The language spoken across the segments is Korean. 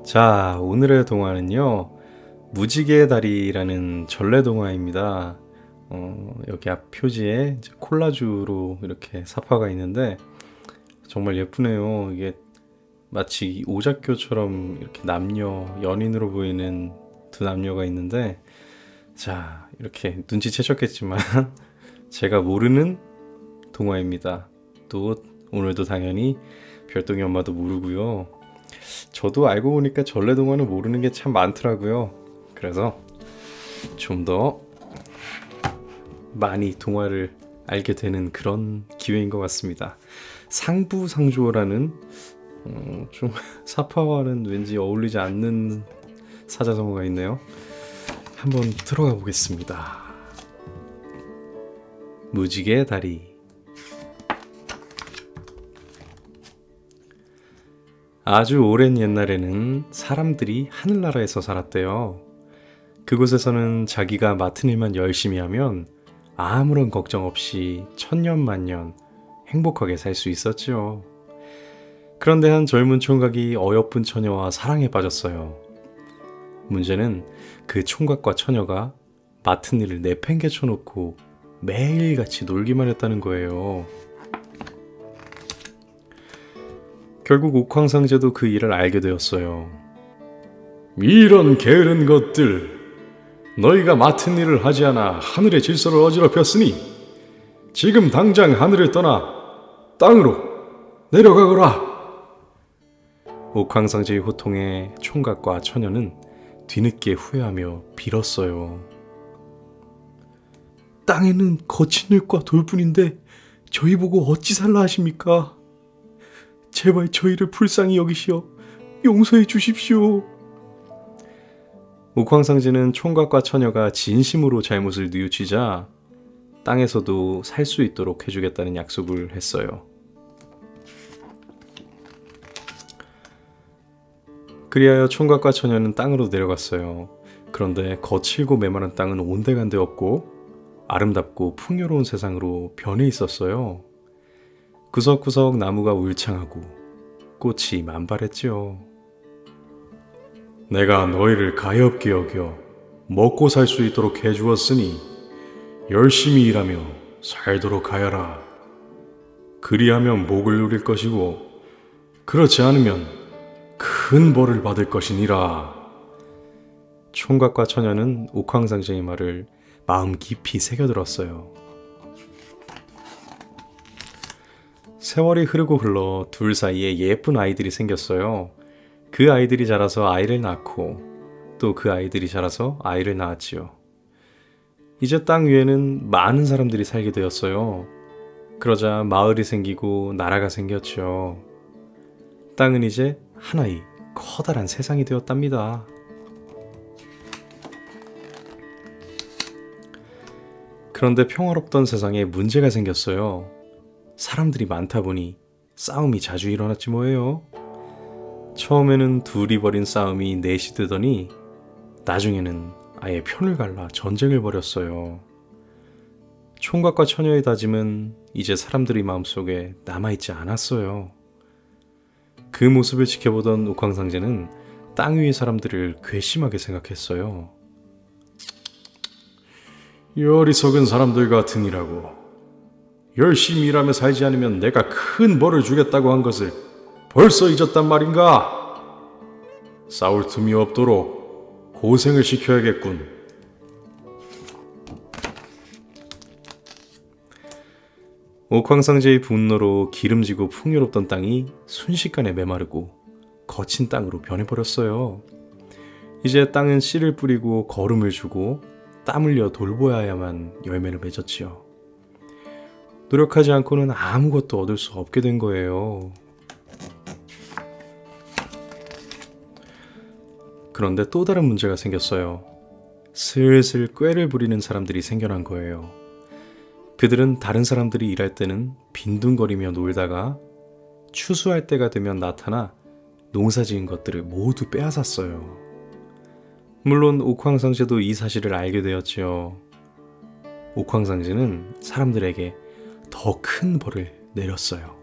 자, 오늘의 동화는요, 무지개의 다리라는 전래동화입니다. 여기 앞 표지에 이제 콜라주로 이렇게 사파가 있는데, 정말 예쁘네요. 이게 마치 오작교처럼 이렇게 연인으로 보이는 두 남녀가 있는데, 자, 이렇게 눈치채셨겠지만, 제가 모르는 동화입니다. 또, 오늘도 당연히 별똥이 엄마도 모르고요. 저도 알고 보니까 전래동화는 모르는 게 참 많더라고요. 그래서 좀 더 많이 동화를 알게 되는 그런 기회인 것 같습니다. 상부상조라는 좀 사파와는 왠지 어울리지 않는 사자성어가 있네요. 한번 들어가 보겠습니다. 무지개 다리. 아주 오랜 옛날에는 사람들이 하늘나라에서 살았대요. 그곳에서는 자기가 맡은 일만 열심히 하면 아무런 걱정 없이 천년만년 행복하게 살 수 있었죠. 그런데 한 젊은 총각이 어여쁜 처녀와 사랑에 빠졌어요. 문제는 그 총각과 처녀가 맡은 일을 내팽개쳐놓고 매일같이 놀기만 했다는 거예요. 결국 옥황상제도 그 일을 알게 되었어요. 이런 게으른 것들, 너희가 맡은 일을 하지 않아 하늘의 질서를 어지럽혔으니 지금 당장 하늘을 떠나 땅으로 내려가거라. 옥황상제의 호통에 총각과 처녀는 뒤늦게 후회하며 빌었어요. 땅에는 거친 흙과 돌뿐인데 저희 보고 어찌 살라 하십니까? 제발 저희를 불쌍히 여기시어 용서해 주십시오. 옥황상제는 총각과 처녀가 진심으로 잘못을 뉘우치자 땅에서도 살 수 있도록 해주겠다는 약속을 했어요. 그리하여 총각과 처녀는 땅으로 내려갔어요. 그런데 거칠고 메마른 땅은 온데간데 없고 아름답고 풍요로운 세상으로 변해 있었어요. 구석구석 나무가 울창하고 꽃이 만발했지요. 내가 너희를 가엾게 여겨 먹고 살 수 있도록 해주었으니 열심히 일하며 살도록 하여라. 그리하면 복을 누릴 것이고 그렇지 않으면 큰 벌을 받을 것이니라. 총각과 처녀는 옥황상제의 말을 마음 깊이 새겨들었어요. 세월이 흐르고 흘러 둘 사이에 예쁜 아이들이 생겼어요. 그 아이들이 자라서 아이를 낳고 또 그 아이들이 자라서 아이를 낳았지요. 이제 땅 위에는 많은 사람들이 살게 되었어요. 그러자 마을이 생기고 나라가 생겼죠. 땅은 이제 하나의 커다란 세상이 되었답니다. 그런데 평화롭던 세상에 문제가 생겼어요. 사람들이 많다 보니 싸움이 자주 일어났지 뭐예요. 처음에는 둘이 벌인 싸움이 넷이 되더니 나중에는 아예 편을 갈라 전쟁을 벌였어요. 총각과 처녀의 다짐은 이제 사람들의 마음속에 남아있지 않았어요. 그 모습을 지켜보던 옥황상제는 땅 위의 사람들을 괘씸하게 생각했어요. 이 어리석은 사람들 같으니라고. 열심히 일하며 살지 않으면 내가 큰 벌을 주겠다고 한 것을 벌써 잊었단 말인가? 싸울 틈이 없도록 고생을 시켜야겠군. 옥황상제의 분노로 기름지고 풍요롭던 땅이 순식간에 메마르고 거친 땅으로 변해버렸어요. 이제 땅은 씨를 뿌리고 거름을 주고 땀 흘려 돌보아야만 열매를 맺었지요. 노력하지 않고는 아무것도 얻을 수 없게 된 거예요. 그런데 또 다른 문제가 생겼어요. 슬슬 꾀를 부리는 사람들이 생겨난 거예요. 그들은 다른 사람들이 일할 때는 빈둥거리며 놀다가 추수할 때가 되면 나타나 농사 지은 것들을 모두 빼앗았어요. 물론 옥황상제도 이 사실을 알게 되었지요. 옥황상제는 사람들에게 더 큰 벌을 내렸어요.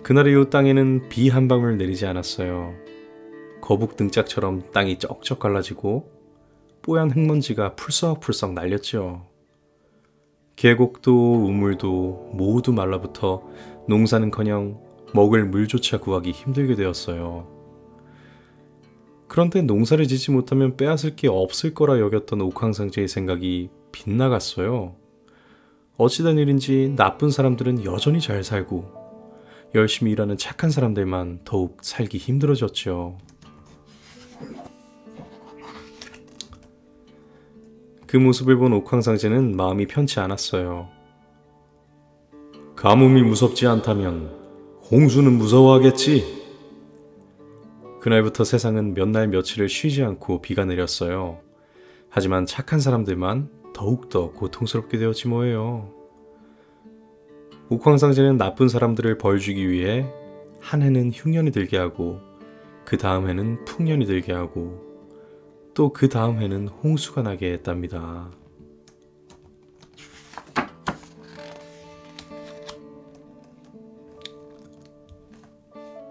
그날 이후 땅에는 비 한 방울 내리지 않았어요. 거북 등짝처럼 땅이 쩍쩍 갈라지고 뽀얀 흙먼지가 풀썩풀썩 날렸죠. 계곡도 우물도 모두 말라붙어 농사는커녕 먹을 물조차 구하기 힘들게 되었어요. 그런데 농사를 짓지 못하면 빼앗을 게 없을 거라 여겼던 옥황상제의 생각이 빗나갔어요. 어찌된 일인지 나쁜 사람들은 여전히 잘 살고 열심히 일하는 착한 사람들만 더욱 살기 힘들어졌죠. 그 모습을 본 옥황상제는 마음이 편치 않았어요. 가뭄이 무섭지 않다면 홍수는 무서워하겠지. 그날부터 세상은 몇 날 며칠을 쉬지 않고 비가 내렸어요. 하지만 착한 사람들만 더욱더 고통스럽게 되었지 뭐예요. 옥황상제는 나쁜 사람들을 벌주기 위해 한 해는 흉년이 들게 하고 그 다음 해는 풍년이 들게 하고 또 그 다음 해는 홍수가 나게 했답니다.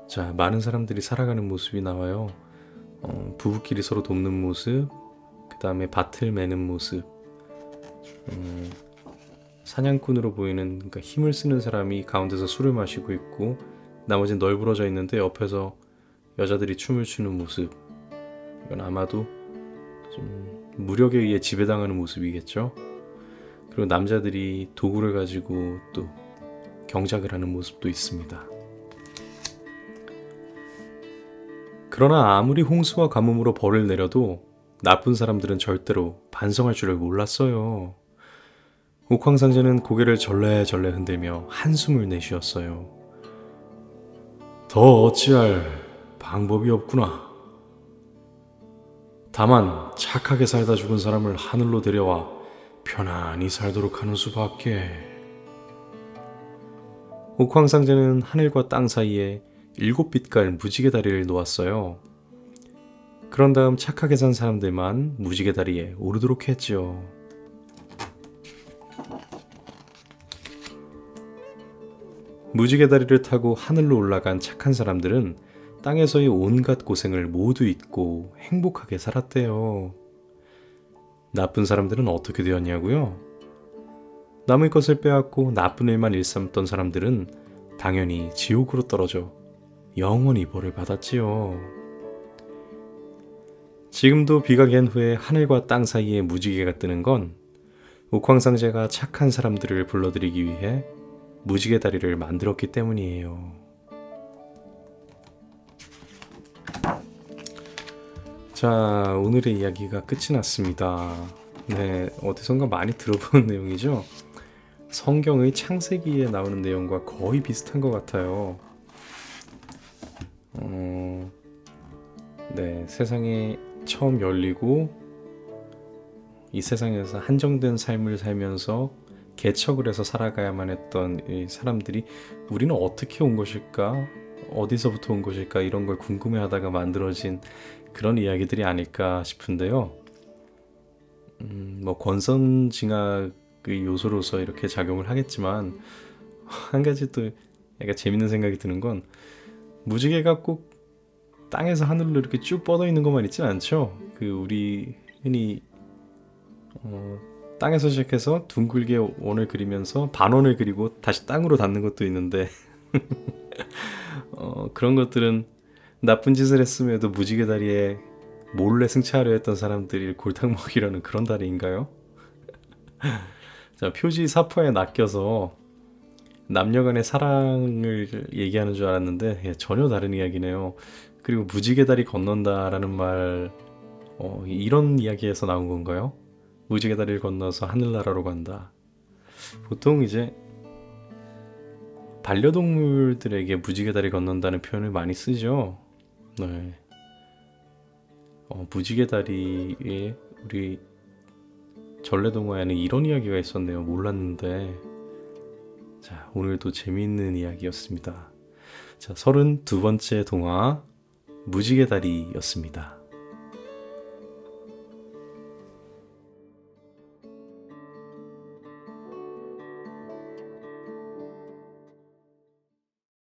자, 많은 사람들이 살아가는 모습이 나와요. 부부끼리 서로 돕는 모습, 그 다음에 밭을 매는 모습, 사냥꾼으로 보이는, 그러니까 힘을 쓰는 사람이 가운데서 술을 마시고 있고 나머지는 널브러져 있는데 옆에서 여자들이 춤을 추는 모습. 이건 아마도 좀 무력에 의해 지배당하는 모습이겠죠. 그리고 남자들이 도구를 가지고 또 경작을 하는 모습도 있습니다. 그러나 아무리 홍수와 가뭄으로 벌을 내려도 나쁜 사람들은 절대로 반성할 줄을 몰랐어요. 옥황상제는 고개를 절레절레 흔들며 한숨을 내쉬었어요. 더 어찌할 방법이 없구나. 다만 착하게 살다 죽은 사람을 하늘로 데려와 편안히 살도록 하는 수밖에. 옥황상제는 하늘과 땅 사이에 7빛깔 무지개 다리를 놓았어요. 그런 다음 착하게 산 사람들만 무지개 다리에 오르도록 했죠. 무지개 다리를 타고 하늘로 올라간 착한 사람들은 땅에서의 온갖 고생을 모두 잊고 행복하게 살았대요. 나쁜 사람들은 어떻게 되었냐고요? 남의 것을 빼앗고 나쁜 일만 일삼던 사람들은 당연히 지옥으로 떨어져 영원히 벌을 받았지요. 지금도 비가 갠 후에 하늘과 땅 사이에 무지개가 뜨는 건 옥황상제가 착한 사람들을 불러들이기 위해 무지개 다리를 만들었기 때문이에요. 자, 오늘의 이야기가 끝이 났습니다. 네, 어디선가 많이 들어본 내용이죠? 성경의 창세기에 나오는 내용과 거의 비슷한 것 같아요. 네, 세상이 처음 열리고 이 세상에서 한정된 삶을 살면서 개척을 해서 살아가야만 했던 이 사람들이 우리는 어떻게 온 것일까? 어디서부터 온 것일까? 이런 걸 궁금해하다가 만들어진 그런 이야기들이 아닐까 싶은데요. 뭐 권선징악의 요소로서 이렇게 작용을 하겠지만 한 가지 또 약간 재밌는 생각이 드는 건 무지개가 꼭 땅에서 하늘로 이렇게 쭉 뻗어 있는 것만 있진 않죠. 그 우리 흔히 땅에서 시작해서 둥글게 원을 그리면서 반원을 그리고 다시 땅으로 닿는 것도 있는데 그런 것들은 나쁜 짓을 했음에도 무지개 다리에 몰래 승차하려 했던 사람들이 골탕 먹이려는 그런 다리인가요? 자, 표지 사포에 낚여서 남녀간의 사랑을 얘기하는 줄 알았는데 전혀 다른 이야기네요. 그리고 무지개 다리 건넌다라는 말 이런 이야기에서 나온 건가요? 무지개 다리를 건너서 하늘나라로 간다. 보통 이제 반려동물들에게 무지개 다리 건넌다는 표현을 많이 쓰죠. 네. 무지개 다리에 우리 전래동화에는 이런 이야기가 있었네요. 몰랐는데. 자, 오늘도 재미있는 이야기였습니다. 자, 32번째 동화 무지개 다리였습니다.